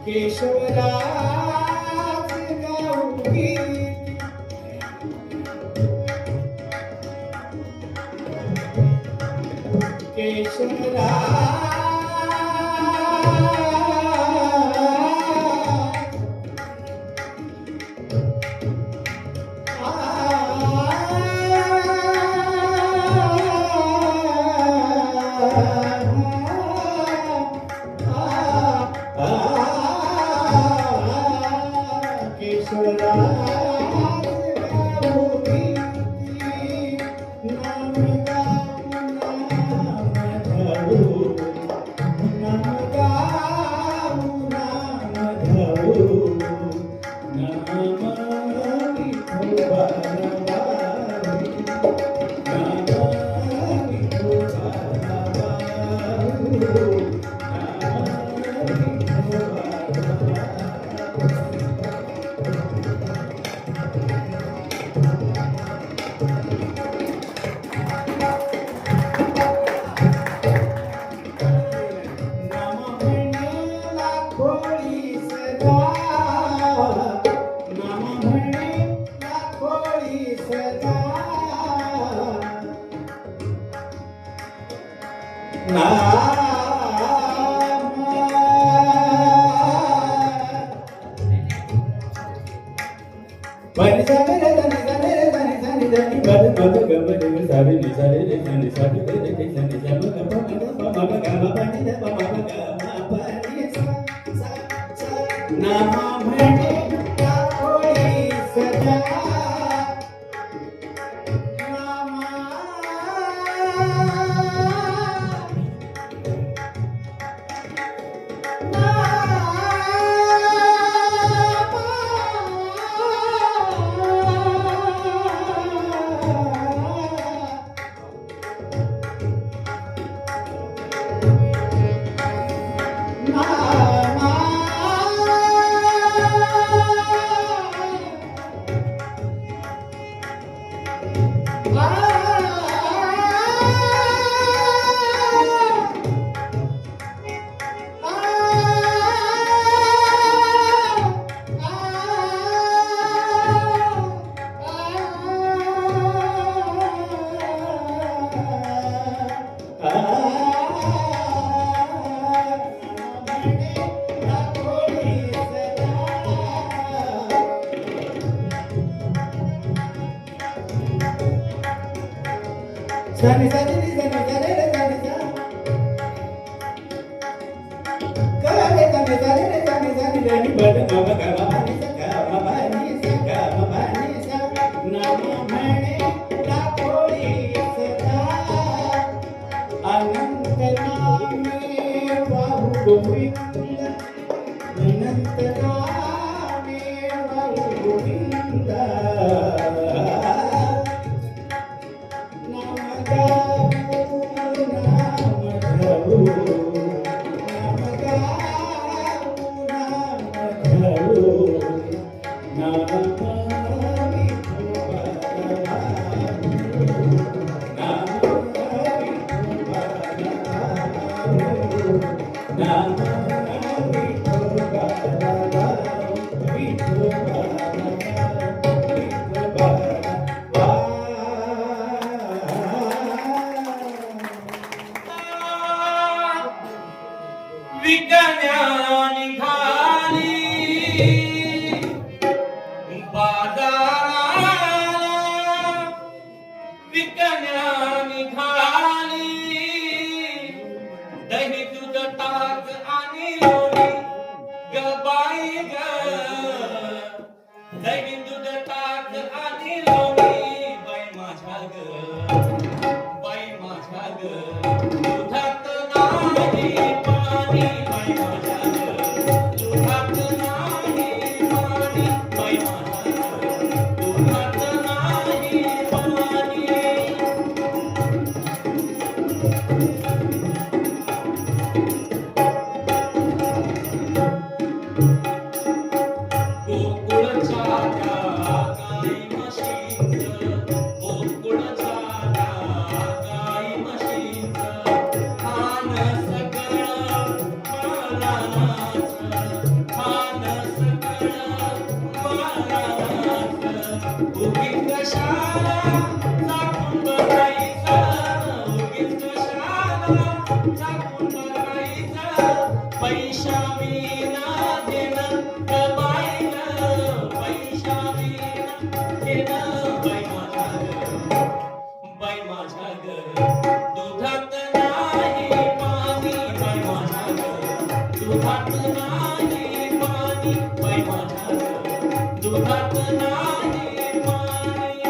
केशवराज गाऊगी झाकून बघायचं उगीच कशाला झाकून बघायचं पैशा विना देणं ग बाईनं पैशा विना देणं बाई माझ्या घर दुधात नाही पाणी बाई माझ्या घर दुधात नाही पाणी बाई माझ्या घर दुधात नाही पाणी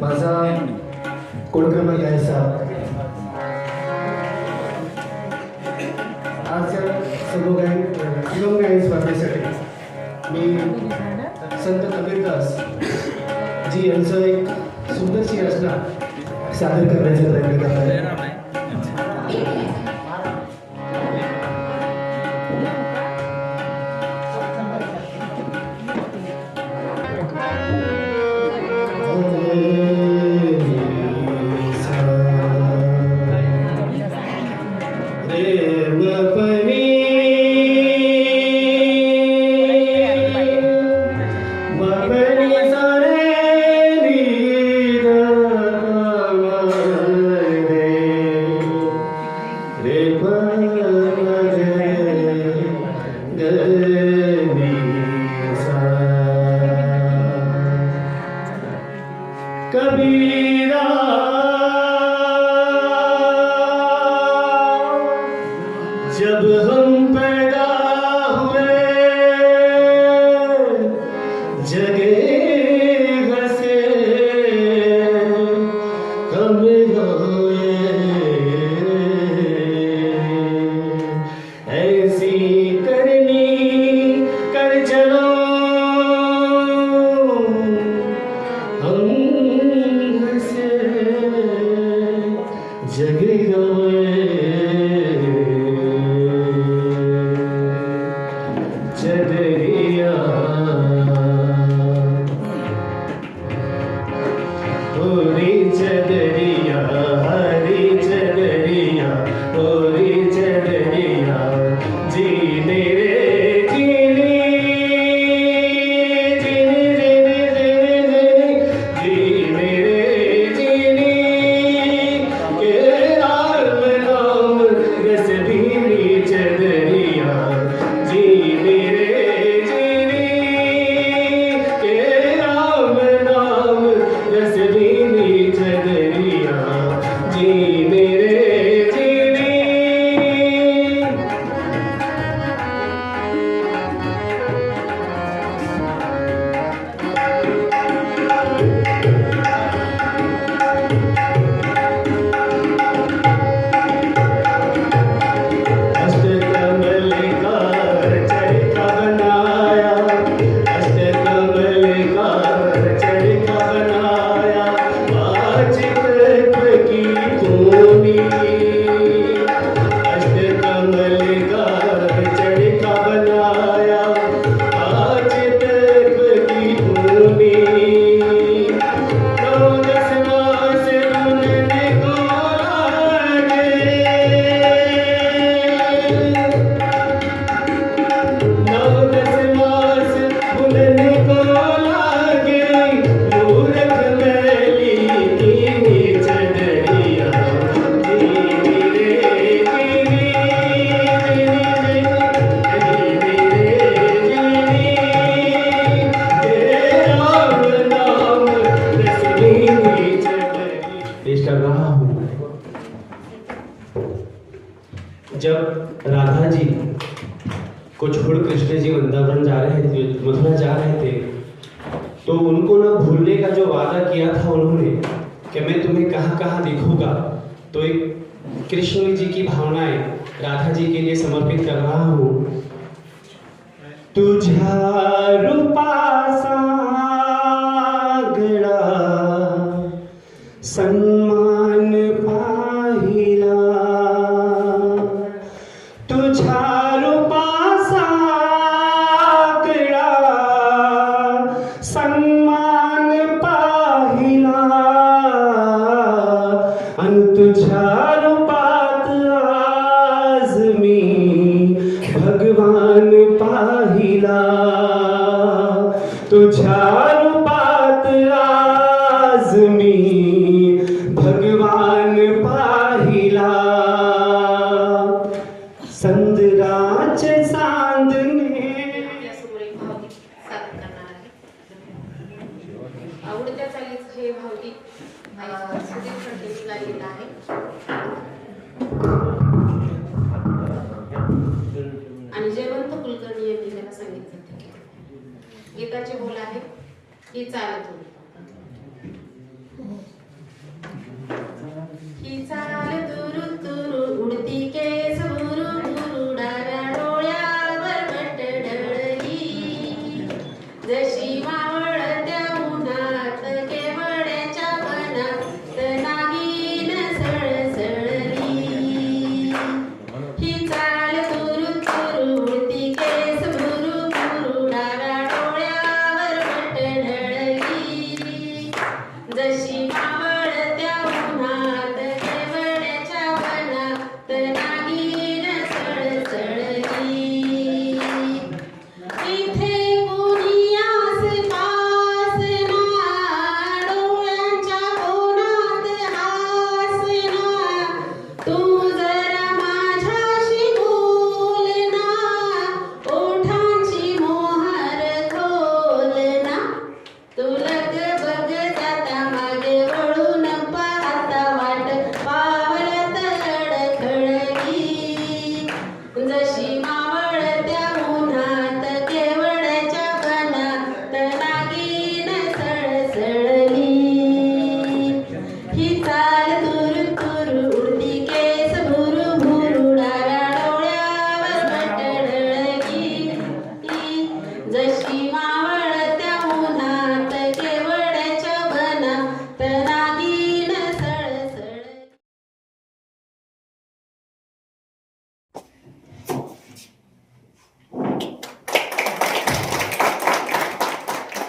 माझा कोड क्रमांक आहे 7. आज शिवम गायन स्पर्धेसाठी मी संत कबीरदास जी यांचं एक सुंदरशी रचना सादर करण्याचा प्रयत्न करत आहे. कबीरा जब हम पैदा हुए जगे हंसे हम रोए ऐसी करनी कर चलो हम हंसे जगे रोए चदरिया होरी चदरिया हरी चदरिया होरी चदरिया जीने रे जीनी जीने रे जीनी के राम राम रस भीनी चदरिया जीने रे जीनी के राम राम रस भीनी चदरिया जीने रे जीनी अष्टकमल का चरखा बनाया अष्टकमल का चरखा बनाया आज तक की धूनी अष्टकमल का चरखा बनाया आज तक की धूनी 9-10 मास बुनने को लागे 9-10 मास बुनने को लागे मूरख मैली नीनी चदरिया जीनी रे जीनी जीनी रे जीनी हे राम नाम रस भीनी चदरिया पेश कर रहा हूँ। जब राधा जी को छोड़ कृष्ण जी वृंदावन जा रहे थे मथुरा जा रहे थे तो उनको ना भूलने का जो वादा किया था उन्होंने कि मैं तुम्हें कहाँ कहाँ दिखूंगा तो एक कृष्ण जी की भावनाएं राधा जी के लिए समर्पित कर रहा हूँ। तुझा रूपा सागरा सन्मान पाहिला तुझा रूपा सागरा सन्मान पाहिला अन तुझा रूपात आज मी भगवान पाहिला तुझा रूपात आज मी भगवान पाहिला संदराचे सांदणे आपल्यासमोर एक भावगीत सादर करणार आहे. आवडत्या चालीचं हे भावगीत सुधीर फडकेंनी गायलेलं आहे. आणि जयवंत कुलकर्णी यांनी त्याला सांगितलं. गीताचे बोल आहे ही चालत होती. जशी मावळत्या उन्हात केवड्याच्या वनात नागीन सळसळली. इथे कोणी आसपास ना, डोळ्यांच्या कोणात हास ना, तू जरा माझ्याशी बोल ना, ओठांची मोहर खोल ना. तुलक बघ जाता मागे वळून पाहता वाट पावलात अडखळली. जशी मावळत्या उन्हात केवड्याच्या वनात नागीन सळसळली. ही चाल तुरु तुरु उडती केस भुरु भुरु डाव्या डोळ्यावर पटळली. जशी मावळत्या उन्हात केवड्याच्या वनात नागीन सळसळली.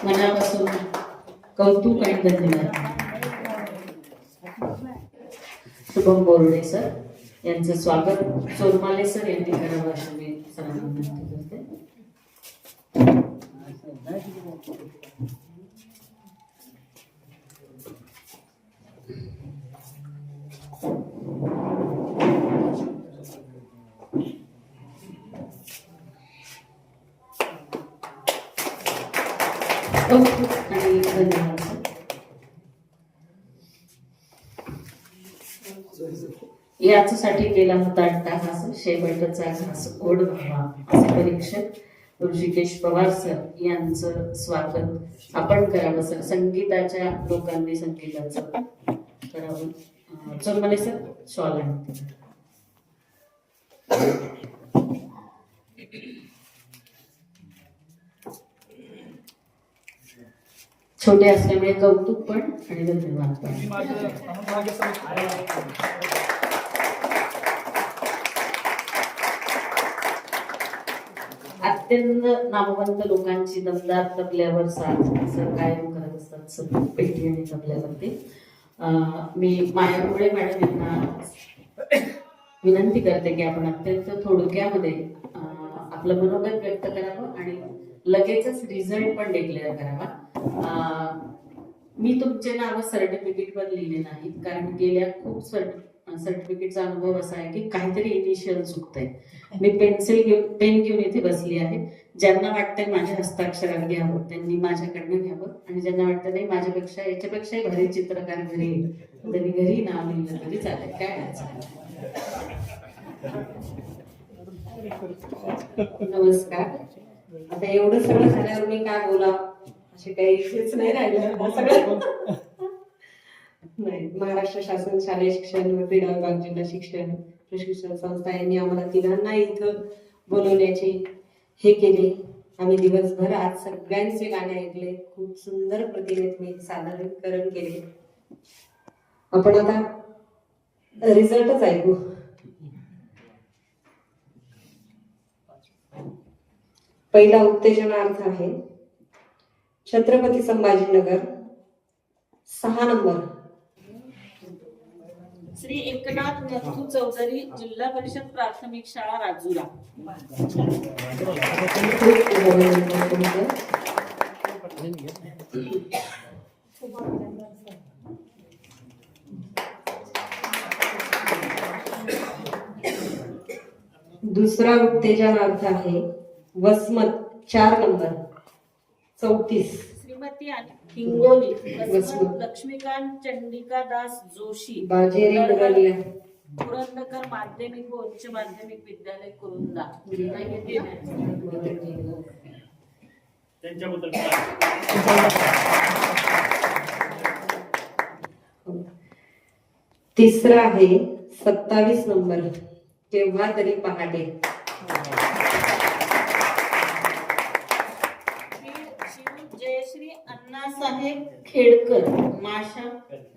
मनापासून कौतुक आणि धन्यवाद. शुभम बोर्डे सर यांचं स्वागत सोनमाले सर यांनी करावं अशी मी सरांना विनंती करते. कौतुक आणि धन्यवाद सर. याच्यासाठी केला होता अट्टाहास, शेवटचा घास ओढ व्हावा असे परीक्षक ऋषिकेश पवार सर यांचं स्वागत आपण करावं सर. संगीताच्या लोकांनी संगीताचं करावं. चोरमले सर शॉल आणते. छोटे असल्यामुळे कौतुक पण आणि धन्यवाद पण. अत्यंत नामवंत लोकांची दमदार तबल्यावर साथ सर कायम करत असतात सर, पेटी आणि तबल्यावरती. मी मायामुळे मॅडम यांना विनंती करते की आपण अत्यंत थोडक्यामध्ये आपलं मनोगत व्यक्त करावं आणि लगेचच रिझल्ट पण डिक्लेअर करावा. मी तुमचे नाव सर्टिफिकेटवर लिहिले नाहीत, कारण गेल्या खूप सर्टिफिकेटचा अनुभव असा आहे की काहीतरी इनिशियल चुकतंय. मी पेन घेऊन इथे बसली आहे. ज्यांना वाटतंय माझ्या हस्ताक्षरात घ्यावं त्यांनी माझ्याकडनं घ्यावं, आणि ज्यांना वाटतं नाही माझ्यापेक्षा याच्यापेक्षाही भारी चित्रकार घरी येईल त्यांनी घरी नाव लिहिलं तरी चालेल, काय अडचण. नमस्कार. आता एवढं सगळं झाल्यावर मी काय बोला असे काही हेच नाही राहिलं सगळं. नाही, महाराष्ट्र शासन शालेय शिक्षण व क्रीडा विभाग, जिल्हा शिक्षण प्रशिक्षण संस्था यांनी आम्हाला तिघांना इथं बोलवण्याचे हे केले. आम्ही दिवसभर आज सगळ्यांचे गाणे ऐकले, खूप सुंदर प्रतिमेत सादरीकरण केले. आपण आता रिझल्टच ऐकू. पहिला उत्तेजनार्थ आहे छत्रपती संभाजीनगर 6 नंबर श्री एकनाथ नथू चौधरी, जिल्हा परिषद प्राथमिक शाळा राजुरा. दुसरा उत्तेजनार्थ आहे वसमत 4 नंबर 34 श्रीमती हिंगोली वसमत लक्ष्मीकांत चंडिका दास जोशी, पुरंदकर माध्यमिक व उच्च माध्यमिक विद्यालय कुरुंदा. तिसरा आहे 27 नंबर केव्हा तरी पहाटे. जयश्री अण्णासाहेब खेडकर, माशा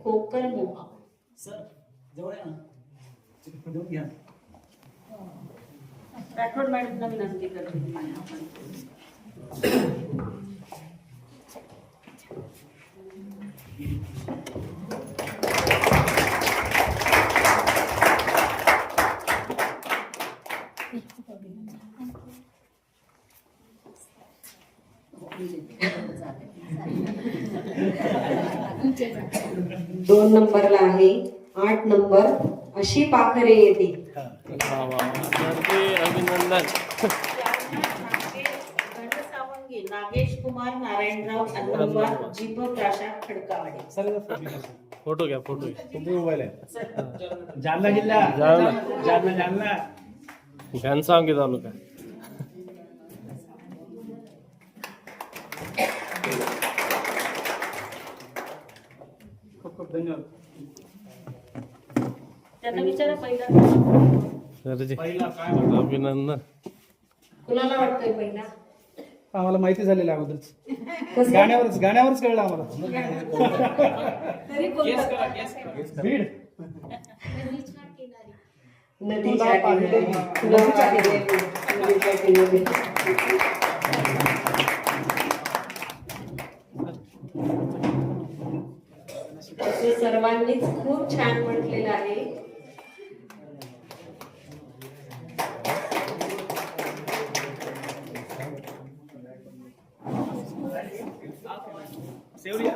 खोकर मोहा. राठोड मॅडमना विनंती करते. 2 नंबरला आहे 8 नंबर अशी पाखरे येते. अभिनंदन. घनसावंगी नागेश कुमार नारायणराव अन्नवार दीपक प्राशाद खडकावाडी. फोटो घ्या, फोटो घ्या. जालना जिल्हा, जालना घनसावंगी तालुका. खूप खूप धन्यवाद. त्यांना विचारा पहिला अभिनंदन. कुणाला वाटतंय पहिला? आम्हाला माहिती झालेलं अगोदरच, कसं? गाण्यावरच कळलं आम्हाला. तरी कोणता? बीड. नदीच्या किनारी. नदीच्या किनारी. असं सर्वांनीच खूप छान म्हटलेलं आहे. सेवरिया.